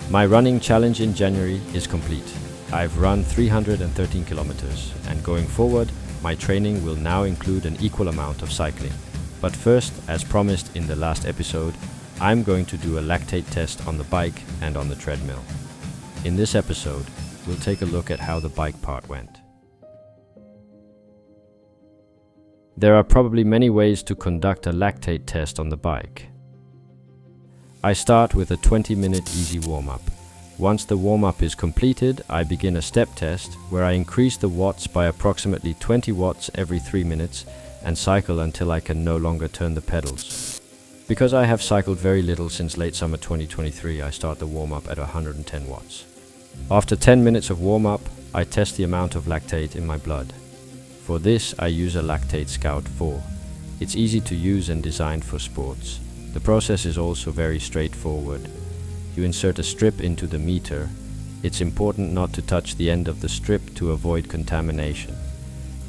My running challenge in January is complete. I've run 313 kilometers, and going forward, my training will now include an equal amount of cycling. But first, as promised in the last episode, I'm going to do a lactate test on the bike and on the treadmill. In this episode, we'll take a look at how the bike part went. There are probably many ways to conduct a lactate test on the bike. I start with a 20-minute easy warm-up. Once the warm-up is completed, I begin a step test where I increase the watts by approximately 20 watts every 3 minutes and cycle until I can no longer turn the pedals. Because I have cycled very little since late summer 2023, I start the warm-up at 110 watts. After 10 minutes of warm-up, I test the amount of lactate in my blood. For this, I use a Lactate Scout 4. It's easy to use and designed for sports. The process is also very straightforward. You insert a strip into the meter. It's important not to touch the end of the strip to avoid contamination.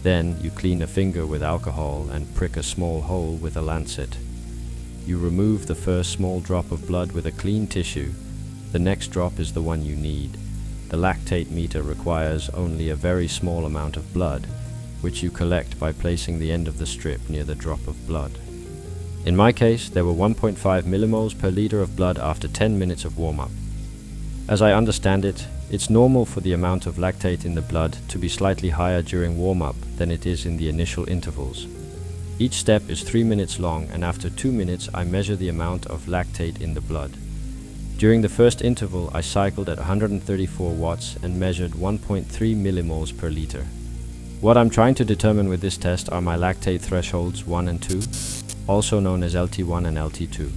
Then you clean a finger with alcohol and prick a small hole with a lancet. You remove the first small drop of blood with a clean tissue. The next drop is the one you need. The lactate meter requires only a very small amount of blood, which you collect by placing the end of the strip near the drop of blood. In my case, there were 1.5 millimoles per liter of blood after 10 minutes of warm-up. As I understand it, it's normal for the amount of lactate in the blood to be slightly higher during warm-up than it is in the initial intervals. Each step is 3 minutes long, and after 2 minutes I measure the amount of lactate in the blood. During the first interval, I cycled at 134 watts and measured 1.3 millimoles per liter. What I'm trying to determine with this test are my lactate thresholds 1 and 2, also known as LT1 and LT2.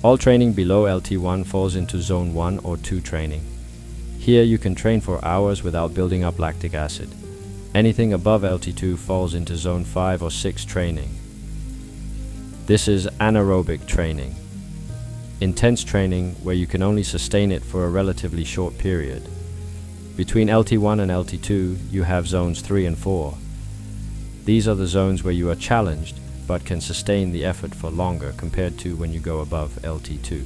All training below LT1 falls into zone 1 or 2 training. Here you can train for hours without building up lactic acid. Anything above LT2 falls into zone 5 or 6 training. This is anaerobic training. Intense training where you can only sustain it for a relatively short period. Between LT1 and LT2, you have zones 3 and 4. These are the zones where you are challenged, but can sustain the effort for longer compared to when you go above LT2.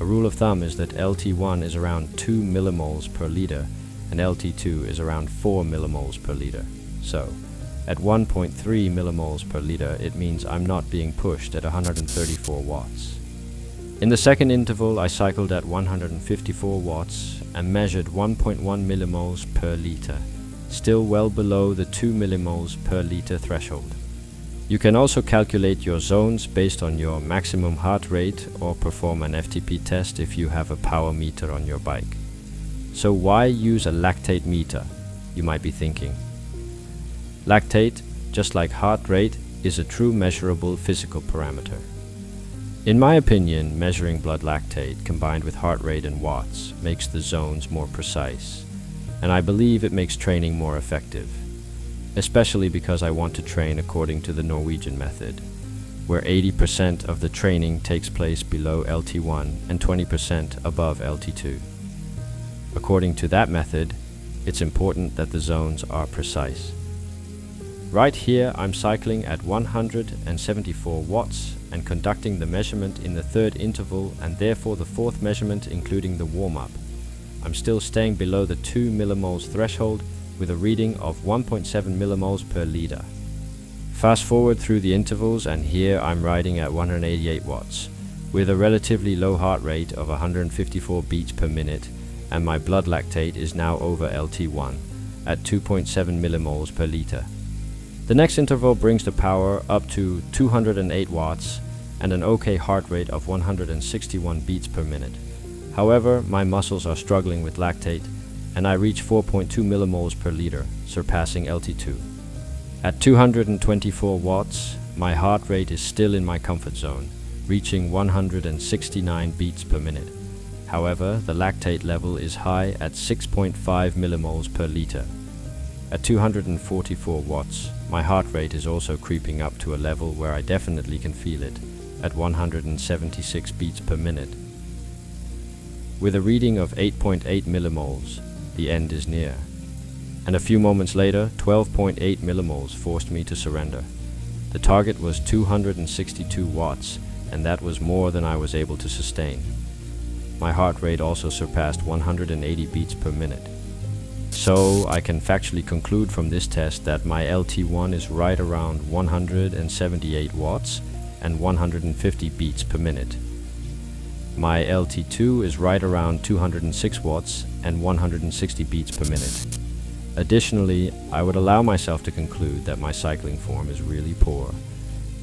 A rule of thumb is that LT1 is around 2 millimoles per liter and LT2 is around 4 millimoles per liter. So, at 1.3 millimoles per liter, it means I'm not being pushed at 134 watts. In the second interval, I cycled at 154 watts and measured 1.1 millimoles per liter, still well below the 2 millimoles per liter threshold. You can also calculate your zones based on your maximum heart rate or perform an FTP test if you have a power meter on your bike. So why use a lactate meter, you might be thinking. Lactate, just like heart rate, is a true measurable physical parameter. In my opinion, measuring blood lactate combined with heart rate and watts makes the zones more precise, and I believe it makes training more effective. Especially because I want to train according to the Norwegian method, where 80% of the training takes place below LT1 and 20% above LT2. According to that method, it's important that the zones are precise. Right here, I'm cycling at 174 watts and conducting the measurement in the third interval and therefore the fourth measurement including the warm-up. I'm still staying below the 2 millimoles threshold with a reading of 1.7 millimoles per liter. Fast forward through the intervals and here I'm riding at 188 watts with a relatively low heart rate of 154 beats per minute, and my blood lactate is now over LT1 at 2.7 millimoles per liter. The next interval brings the power up to 208 watts and an okay heart rate of 161 beats per minute. However, my muscles are struggling with lactate and I reach 4.2 millimoles per liter, surpassing LT2. At 224 watts, my heart rate is still in my comfort zone, reaching 169 beats per minute. However, the lactate level is high at 6.5 millimoles per liter. At 244 watts, my heart rate is also creeping up to a level where I definitely can feel it, at 176 beats per minute. With a reading of 8.8 millimoles, the end is near. And a few moments later, 12.8 millimoles forced me to surrender. The target was 262 watts, and that was more than I was able to sustain. my heart rate also surpassed 180 beats per minute. So I can factually conclude from this test that my LT1 is right around 178 watts and 150 beats per minute. My LT2 is right around 206 watts and 160 beats per minute. Additionally, I would allow myself to conclude that my cycling form is really poor,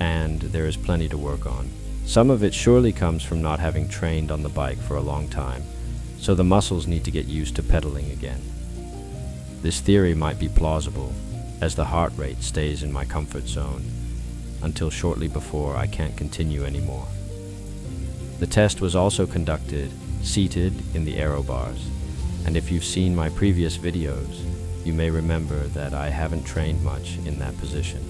and there is plenty to work on. Some of it surely comes from not having trained on the bike for a long time, so the muscles need to get used to pedaling again. This theory might be plausible, as the heart rate stays in my comfort zone until shortly before I can't continue anymore. The test was also conducted seated in the aero bars, and if you've seen my previous videos, you may remember that I haven't trained much in that position.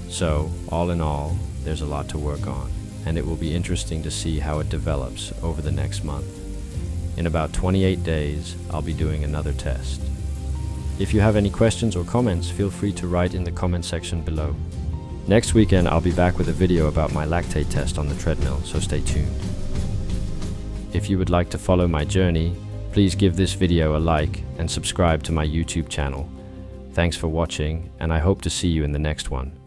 So, all in all, there's a lot to work on, and it will be interesting to see how it develops over the next month. In about 28 days, I'll be doing another test. If you have any questions or comments, feel free to write in the comment section below. Next weekend, I'll be back with a video about my lactate test on the treadmill, so stay tuned. If you would like to follow my journey, please give this video a like and subscribe to my YouTube channel. Thanks for watching, and I hope to see you in the next one.